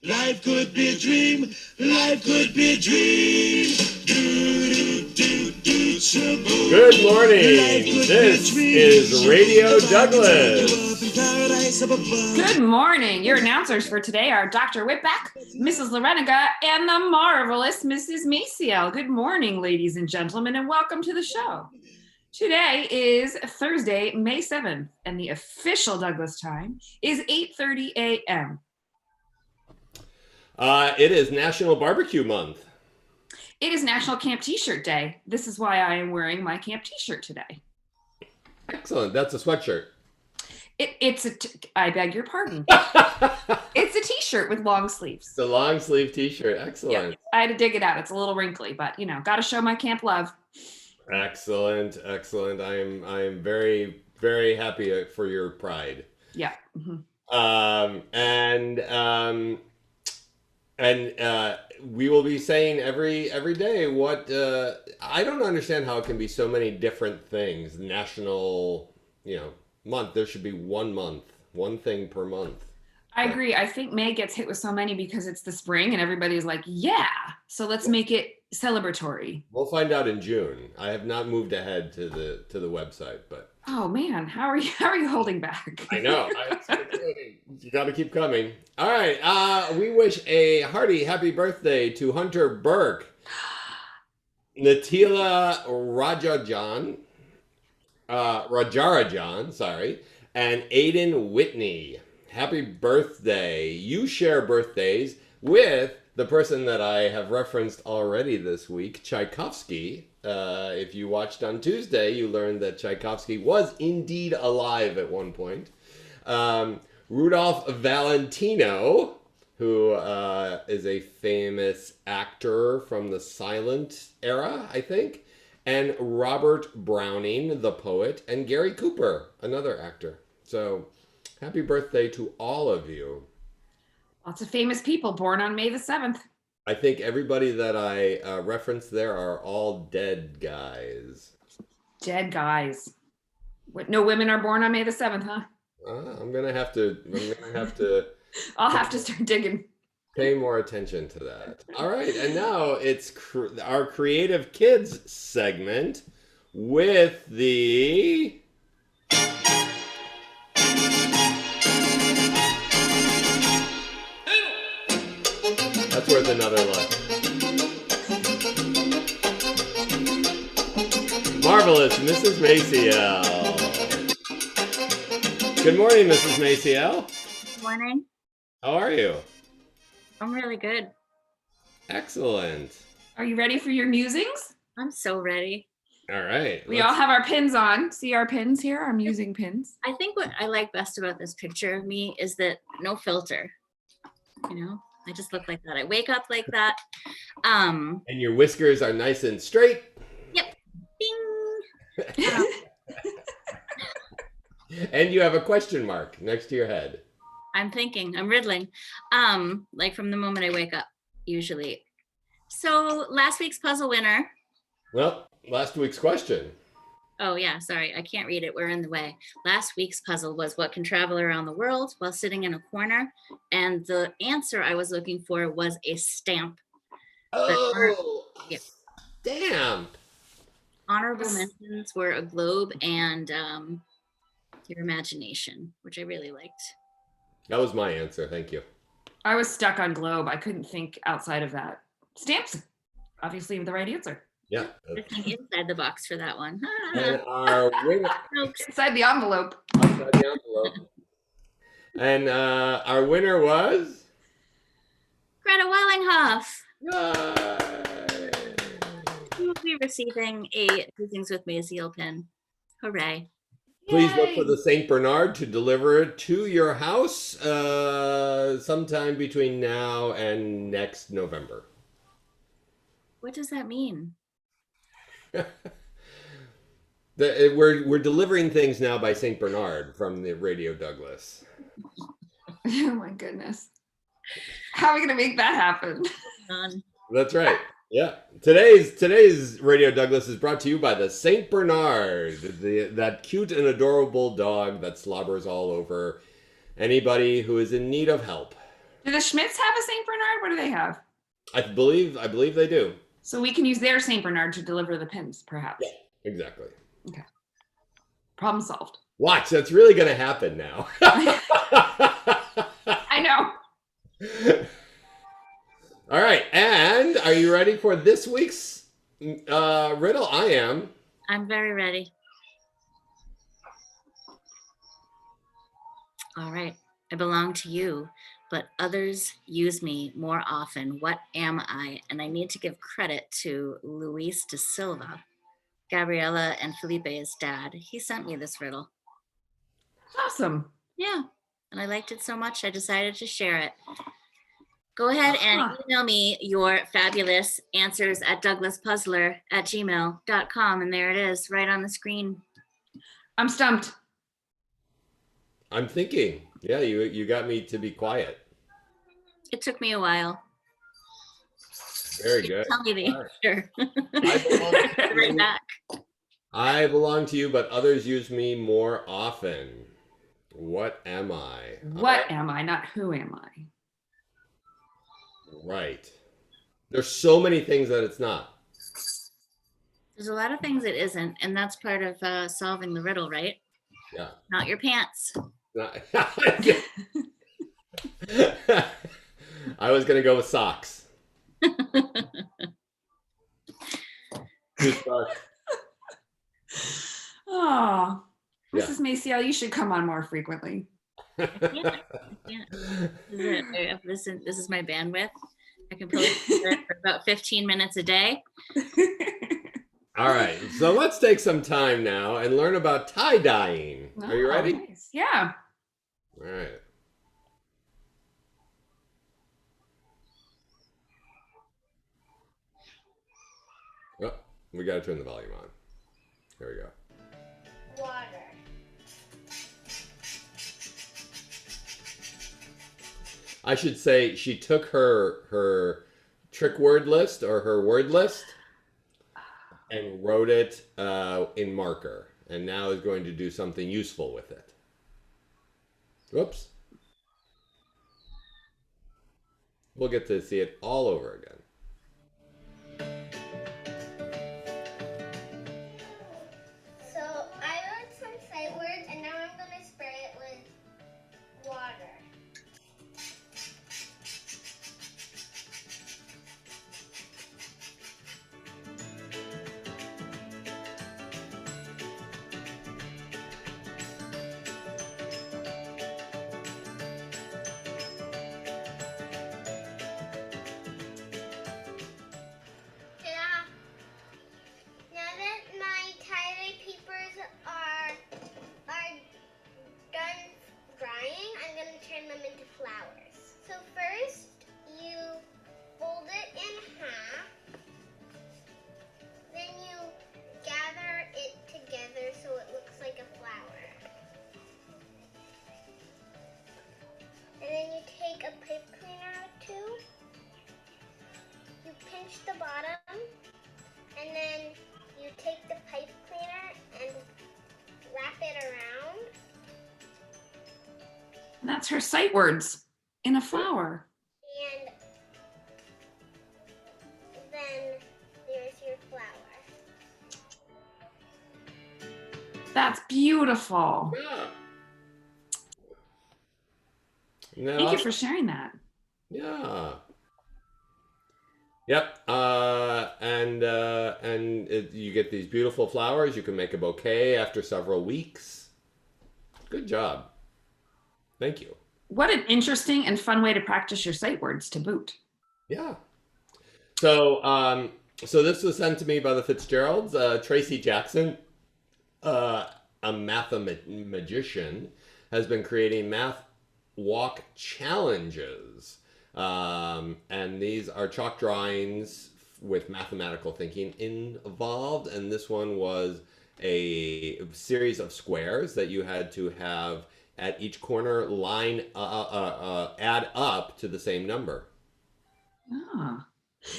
Life could be a dream. Life could be a dream. Good morning. This is Radio Douglas. Good morning. Your announcers for today are Dr. Whitback, Mrs. Lorenaga, and the marvelous Mrs. Maciel. Good morning, ladies and gentlemen, and welcome to the show. Today is Thursday, May 7th, and the official Douglas time is 8:30 a.m. It is National Barbecue Month. It is National Camp T-Shirt Day. This is why I am wearing my camp T-shirt today. Excellent. That's a sweatshirt. I beg your pardon. It's a T-shirt with long sleeves. It's a long sleeve T-shirt. Excellent. Yep. I had to dig it out. It's a little wrinkly, but got to show my camp love. Excellent. I am very, very happy for your pride. Yeah. Mm-hmm. We will be saying every day what I don't understand how it can be so many different things. National, month. There should be one thing per month. I agree. I think May gets hit with so many because it's the spring and everybody's like, yeah, so let's make it celebratory. We'll find out in June. I have not moved ahead to the website, but oh man, how are you holding back? I know. You got to keep coming. All right. We wish a hearty happy birthday to Hunter Burke, Natila Rajarajan, sorry, and Aiden Whitney. Happy birthday. You share birthdays with the person that I have referenced already this week, Tchaikovsky. If you watched on Tuesday, you learned that Tchaikovsky was indeed alive at one point. Rudolph Valentino, who is a famous actor from the silent era, I think. And Robert Browning, the poet, and Gary Cooper, another actor. So happy birthday to all of you. Lots of famous people born on May the 7th. I think everybody that I referenced there are all dead guys. Dead guys. What, no women are born on May the 7th, huh? I'm gonna have to. I'll have to start digging. Pay more attention to that. All right, and now it's our Creative Kids segment with the. That's worth another look. Marvelous, Mrs. Maciel. Good morning, Mrs. Maciel. Good morning. How are you? I'm really good. Excellent. Are you ready for your musings? I'm so ready. All right. We all have our pins on. See our pins here? I'm using pins. I think what I like best about this picture of me is that no filter. I just look like that. I wake up like that. And your whiskers are nice and straight. Yep. Bing. And you have a question mark next to your head. I'm riddling. Like from the moment I wake up, usually. So last week's puzzle winner. Well, last week's question. Oh yeah, sorry, I can't read it. We're in the way. Last week's puzzle was what can travel around the world while sitting in a corner, and the answer I was looking for was a stamp. Oh, yeah. Stamp. Honorable mentions were a globe and your imagination, which I really liked. That was my answer. Thank you. I was stuck on globe. I couldn't think outside of that. Stamps, obviously the right answer. Yeah. Looking inside the box for that one. And our winner. Inside the envelope. Outside the envelope. And our winner was? Greta Wellinghoff. Yay! She will be receiving a Two Things with Maciel pin. Hooray. Please look for the St. Bernard to deliver it to your house sometime between now and next November. What does that mean? We're delivering things now by St. Bernard from the Radio Douglas. Oh my goodness. How are we going to make that happen? That's right. Yeah. Today's Radio Douglas is brought to you by the St. Bernard, that cute and adorable dog that slobbers all over anybody who is in need of help. Do the Schmidts have a Saint Bernard? What do they have? I believe they do. So we can use their Saint Bernard to deliver the pins, perhaps. Yeah, exactly. Okay. Problem solved. Watch, that's really going to happen now. I know. All right, and are you ready for this week's riddle? I am. I'm very ready. All right. I belong to you, but others use me more often. What am I? And I need to give credit to Luis de Silva, Gabriela and Felipe's dad. He sent me this riddle. Awesome. Yeah. And I liked it so much, I decided to share it. Go ahead and email me your fabulous answers at douglaspuzzler@gmail.com. And there it is, right on the screen. I'm stumped. I'm thinking. Yeah, you got me to be quiet. It took me a while. Very good. Tell me the answer. Right back. I belong to you, but others use me more often. What am I? What am I? Not who am I? Right. There's so many things that it's not. There's a lot of things it isn't, and that's part of solving the riddle, right? Yeah. Not your pants. I was going to go with socks. Oh, Mrs. Maciel, you should come on more frequently. Yeah. This is my bandwidth. I can probably do it for about 15 minutes a day. All right, so let's take some time now and learn about tie-dyeing. Are you ready? Nice. Yeah. All right. Oh, we got to turn the volume on. Here we go. Water. I should say she took her trick word list or her word list and wrote it in marker, and now is going to do something useful with it. Whoops. We'll get to see it all over again. So I wrote some sight words, and now I'm going to spray it with water. Now that my tie-dye papers are done drying, I'm going to turn them into flowers. So first, you fold it in half. Then you gather it together so it looks like a flower. And then you take a pipe cleaner or two. You pinch the bottom. And then you take the pipe cleaner and wrap it around. And that's her sight words in a flower. And then there's your flower. That's beautiful. Yeah. Thank you for sharing that. Yeah. Yep. You get these beautiful flowers. You can make a bouquet after several weeks. Good job. Thank you. What an interesting and fun way to practice your sight words to boot. Yeah. So this was sent to me by the Fitzgeralds. Tracy Jackson, a mathematician, has been creating math walk challenges. And these are chalk drawings with mathematical thinking involved. And this one was a series of squares that you had to have at each corner line add up to the same number. Ah.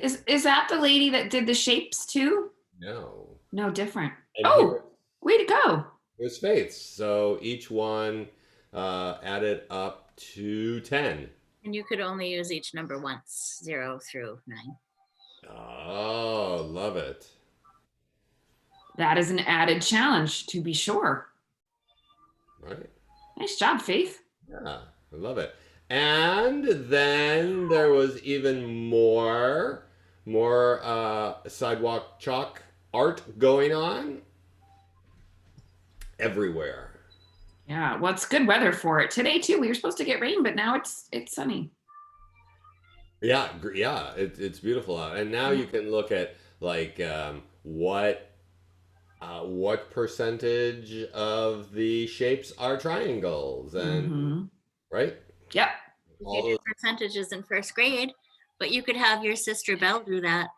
Is that the lady that did the shapes too? No. No, different. And way to go. Here's Faith's. So each one added up to 10. And you could only use each number once, 0 through 9. Oh, love it. That is an added challenge, to be sure. Right. Nice job, Faith. Yeah, I love it. And then there was even more sidewalk chalk art going on everywhere. Yeah, well, it's good weather for it. Today, too, we were supposed to get rain, but now it's sunny. Yeah, it's beautiful out. And now you can look at like what percentage of the shapes are triangles, and right? Yep. You did percentages in first grade, but you could have your sister Belle do that.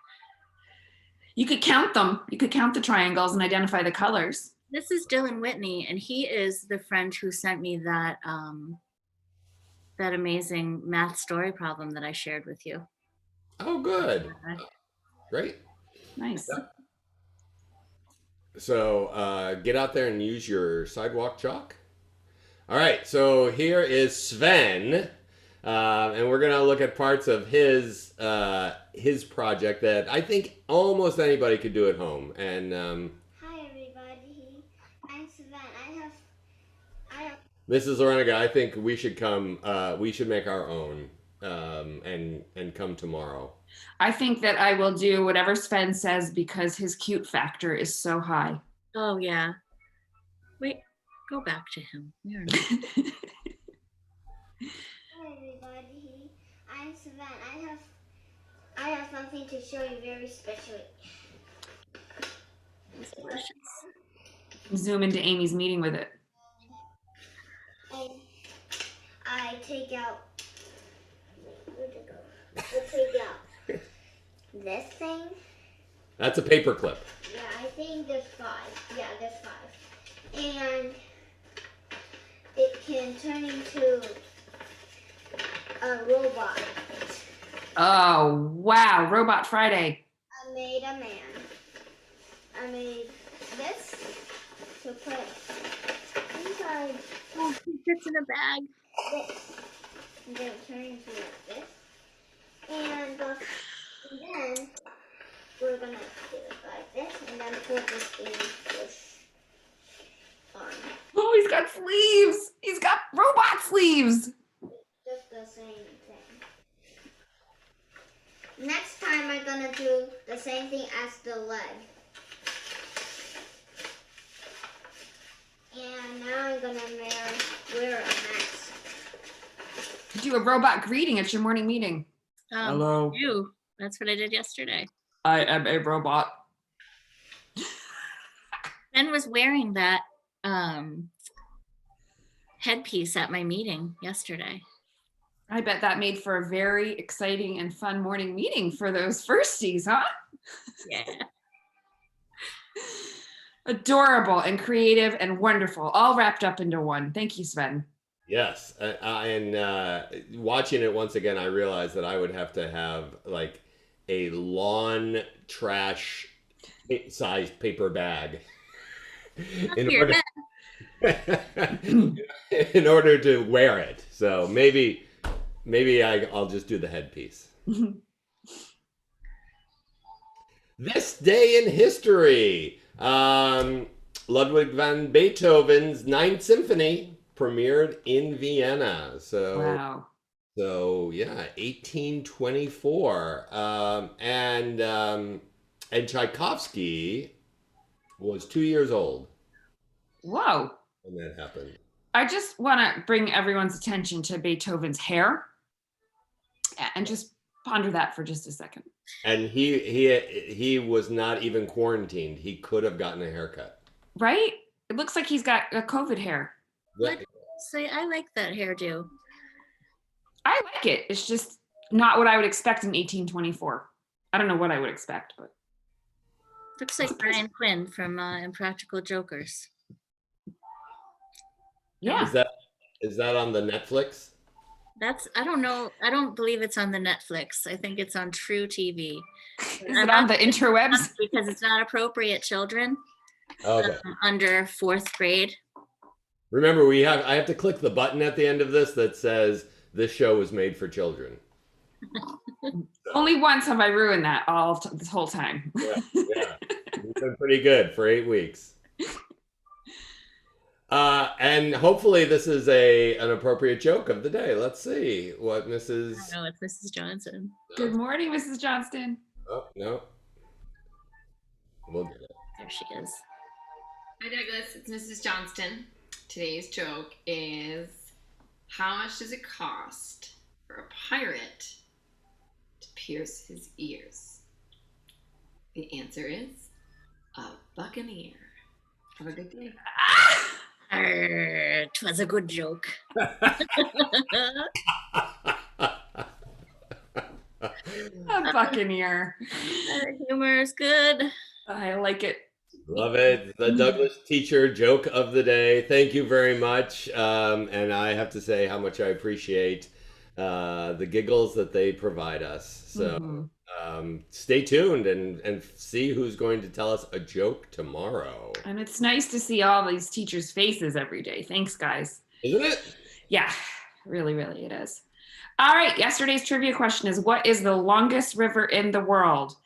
You could count them. You could count the triangles and identify the colors. This is Dylan Whitney, and he is the friend who sent me that that amazing math story problem that I shared with you. Oh, good. Great. Nice. Yeah. So get out there and use your sidewalk chalk. All right, so here is Sven, and we're gonna look at parts of his project that I think almost anybody could do at home. And Hi everybody, I'm Sven. I have. Mrs. Lorenica, I think we should come. We should make our own and come tomorrow. I think that I will do whatever Sven says because his cute factor is so high. Oh yeah. Wait, go back to him. Hi everybody, I'm Sven. I have something to show you very special. Zoom into Amy's meeting with it. I take out. Where'd it go? I take out this thing. That's a paper clip. Yeah, I think there's 5. Yeah, there's 5. And it can turn into a robot. Oh, wow. Robot Friday. I made a man. I made this to put inside Oh, he fits in a bag. this. And then turn into this. And then we're gonna do it like this, and then put this in this arm. Oh, he's got sleeves. He's got robot sleeves. Just the same thing. Next time I'm gonna do the same thing as the leg. And now I'm gonna wear a mask. Do a robot greeting at your morning meeting. Hello. You. That's what I did yesterday. I am a robot. Ben was wearing that headpiece at my meeting yesterday. I bet that made for a very exciting and fun morning meeting for those firsties, huh? Yeah. Adorable and creative and wonderful, all wrapped up into one. Thank you, Sven. Yes, and watching it once again, I realized that I would have to have like a lawn trash sized paper bag in order to wear it. So maybe I'll just do the headpiece. This day in history, Ludwig van Beethoven's Ninth Symphony premiered in Vienna. Wow. So yeah, 1824, and Tchaikovsky was 2 years old Whoa. when that happened. I just want to bring everyone's attention to Beethoven's hair and just ponder that for just a second. And he was not even quarantined. He could have gotten a haircut. Right? It looks like he's got a COVID hair. What? Say, I like that hairdo. I like it. It's just not what I would expect in 1824. I don't know what I would expect, but Looks like Brian Quinn from Impractical Jokers. yeah. Is that on the Netflix? I don't know. I don't believe it's on the Netflix. I think it's on True TV. Is it on the interwebs? Because it's not appropriate children Okay. under 4th grade. Remember, I have to click the button at the end of this that says this show was made for children. Only once have I ruined that this whole time. Yeah. You've been pretty good for 8 weeks. And hopefully this is an appropriate joke of the day. Let's see what Mrs. I know it's Mrs. Johnson. Good morning, Mrs. Johnston. Oh, no. We'll get it. There she is. Hi, Douglas. It's Mrs. Johnston. Today's joke is, how much does it cost for a pirate to pierce his ears? The answer is a buccaneer. Have a good day. Twas a good joke. A buccaneer. Humor is good. I like it. Love it. The Douglas teacher joke of the day. Thank you very much. And I have to say how much I appreciate the giggles that they provide us. So stay tuned and see who's going to tell us a joke tomorrow. And it's nice to see all these teachers' faces every day. Thanks, guys. Isn't it? Yeah, really, really it is. All right, yesterday's trivia question is, what is the longest river in the world?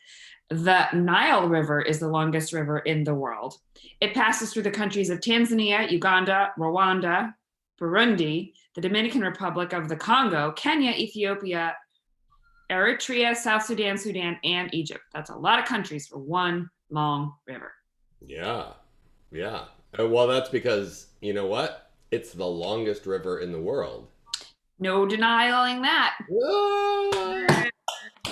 The Nile River is the longest river in the world. It passes through the countries of Tanzania, Uganda, Rwanda, Burundi, the Dominican Republic of the Congo, Kenya, Ethiopia, Eritrea, South Sudan, Sudan, and Egypt. That's a lot of countries for one long river. Yeah. Well, that's because, you know what? It's the longest river in the world. No denying that.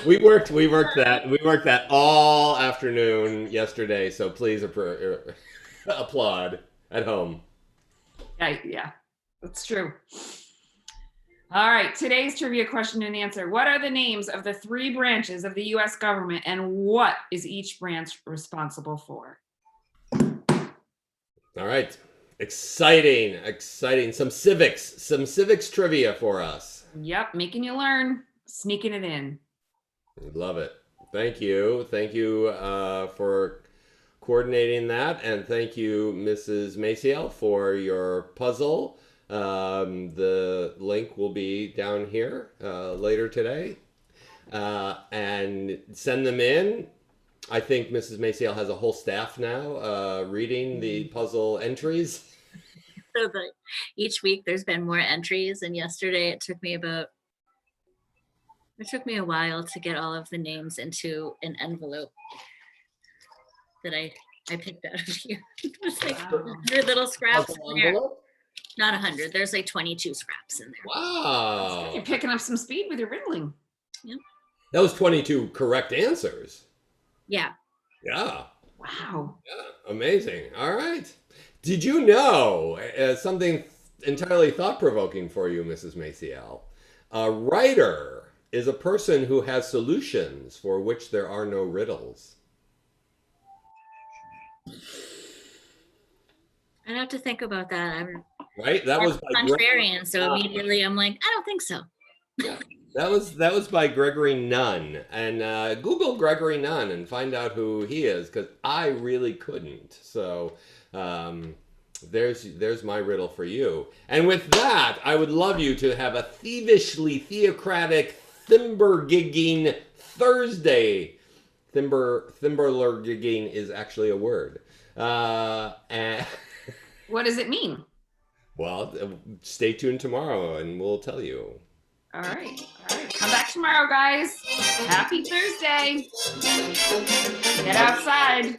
We worked that all afternoon yesterday, so please applaud at home. Yeah, that's true. All right, today's trivia question and answer. What are the names of the 3 branches of the U.S. government, and what is each branch responsible for? All right. Exciting. Some civics trivia for us. Yep, making you learn, sneaking it in. Love it. Thank you for coordinating that, and thank you, Mrs. Maciel, for your puzzle. The link will be down here later today, and send them in. I think Mrs. Maciel has a whole staff now reading the puzzle entries. So each week there's been more entries, and yesterday it took me a while to get all of the names into an envelope that I picked out of here. It was like 100 little scraps in there. Not 100. There's like 22 scraps in there. Wow. You're picking up some speed with your riddling. Yep. That was 22 correct answers. Yeah. Yeah. Wow. Yeah. Amazing. All right. Did you know something entirely thought-provoking for you, Mrs. Maciel? A writer is a person who has solutions for which there are no riddles. I'd have to think about that. Right? That was by contrarian, so immediately I'm like, I don't think so. Yeah. That was by Gregory Nunn. And Google Gregory Nunn and find out who he is, because I really couldn't. So there's my riddle for you. And with that, I would love you to have a thievishly theocratic thimber-gigging Thursday. Thimberler-gigging is actually a word. And what does it mean? Well, stay tuned tomorrow and we'll tell you. All right. Come back tomorrow, guys. Happy Thursday. Get outside.